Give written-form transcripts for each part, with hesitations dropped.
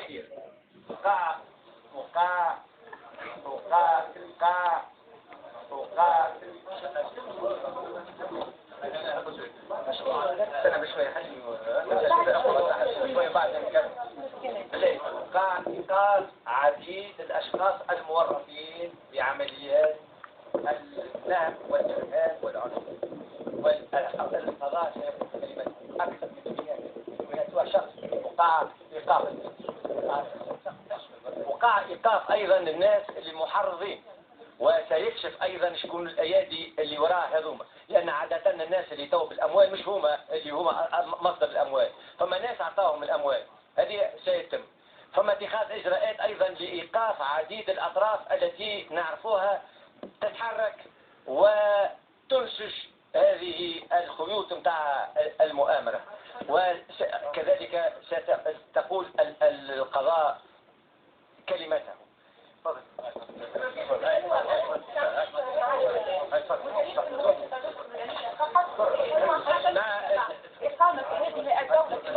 كثير. قاع وقاع وقاع قاع وقاع. استنى بشوية شوية بعد نكمل. قاع إيقاف عديد الأشخاص المورطين بعمليات النهب والإرهاب والعنف والقضاء كلمة أكثر من سوى شخص. وقع إيقاف وقع إيقاف أيضا الناس اللي محرضين، وسيكشف أيضا شكون الأيادي اللي وراء هذوما، لأن عادة الناس اللي تو بالأموال مش هما اللي هما مصدر الأموال، فما ناس أعطاهم الأموال هذه سيتم. فما اتخاذ إجراءات أيضا لإيقاف عديد الأطراف التي نعرفوها تتحرك وتنسج هذه الخيوط متاع المؤامرة. وكذلك ستقول القضاء كلمته.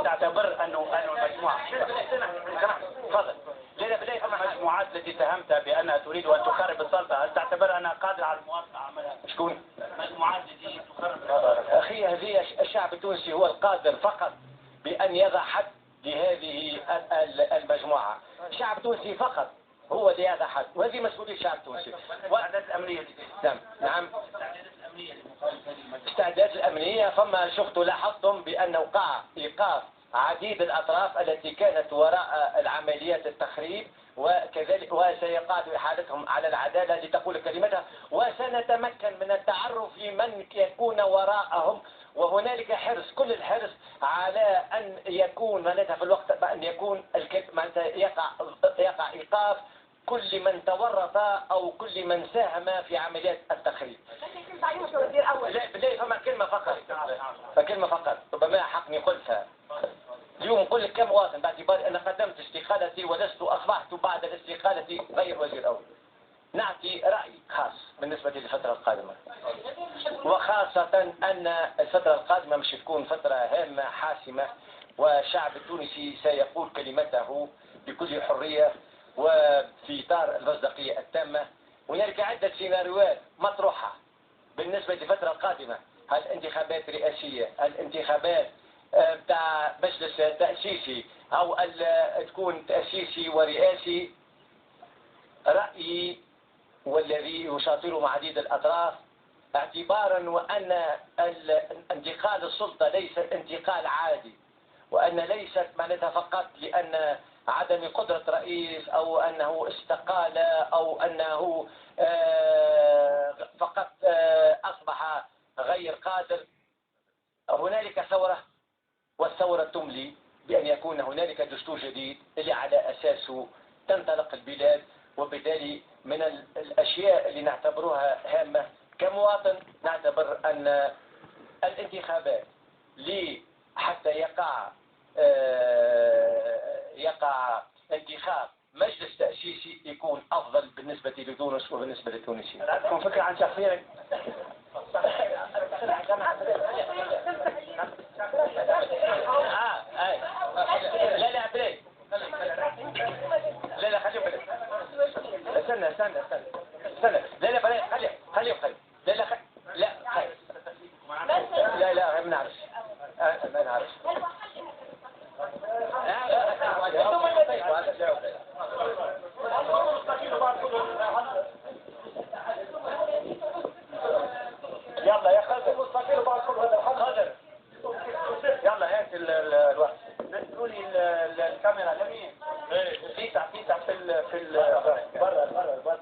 تعتبر أنه المجموعة تفضل. المجموعات التي اتهمتها بأنها تريد أن تخرب السلطة، هل تعتبر أنها قادرة على المواصلة عملها؟ شكون؟ المجموعات التي تخرب السلطة. أخي هذه الشعب التونسي هو القادر فقط بأن يضع حد لهذه المجموعة. الشعب التونسي فقط هو اللي يضع حد، وهذه مسؤولية الشعب التونسي. والاستعدادات الأمنية نعم. الاستعدادات الأمنية فما شفتوا لاحظتم بأنه وقع إيقاف عديد الأطراف التي كانت وراء العمليات التخريب، وكذلك وسيقعد إحالتهم على العدالة لتقول كلمتها، وسنتمكن من التعرف في من يكون وراءهم. وهنالك حرص، كل الحرص على أن يكون معناتها في الوقت أن يكون معناتها يقع إيقاف كل من تورط أو كل من ساهم في عمليات التخريب. لا بالله فما كلمة فقط، فكلمة فقط ربما حقني قلتها. اليوم نقول لك كمواطن باعتبار أن قدمت استقالتي ولست أصبحت بعد الاستقالة غير وزير أول، نعطي رأي خاص بالنسبة للفترة القادمة، وخاصة أن الفترة القادمة مش تكون فترة هامة حاسمة، والشعب التونسي سيقول كلمته بكل حرية وفي إطار المصداقية التامة. هنالك عدة سيناريوهات مطروحة بالنسبة للفترة القادمة، هل انتخابات رئاسية، الانتخابات بتاع مجلس تأسيسي، أو تكون تأسيسي ورئاسي. رأيي والذي يشاطره عديد الأطراف اعتبارا وأن انتقال السلطة ليس انتقال عادي، وأن ليست معناتها فقط لأن عدم قدرة رئيس أو أنه استقال أو أنه فقط أصبح غير قادر. هنالك ثورة، والثورة تملي بأن يكون هنالك دستور جديد اللي على أساسه تنطلق البلاد. وبالتالي من الأشياء اللي نعتبرها هامة كمواطن نعتبر أن الانتخابات حتى يقع انتخاب مجلس تأسيسي يكون أفضل بالنسبة لتونس وبالنسبة للتونسيين. عندكم فكرة عن شخصية؟ لا لا بلاي لا خليهم بلاي. استنى لا بلاي خليهم لا لا ما نعرفش يلا يا خالد مستقيل خضر. يلا هات الوقت. نزلوا لي الكاميرا لمين؟ فيسع في برا.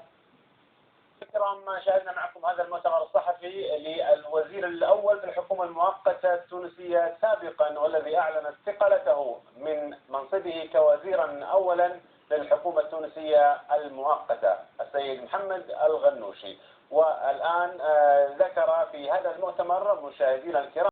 الكرام شاهدنا معكم هذا المؤتمر الصحفي للوزير الأول بالحكومة المؤقتة التونسية سابقا، والذي أعلن استقالته من منصبه كوزيرا أولا للحكومة التونسية المؤقتة السيد محمد الغنوشي. والآن ذكر في هذا المؤتمر مشاهدينا الكرام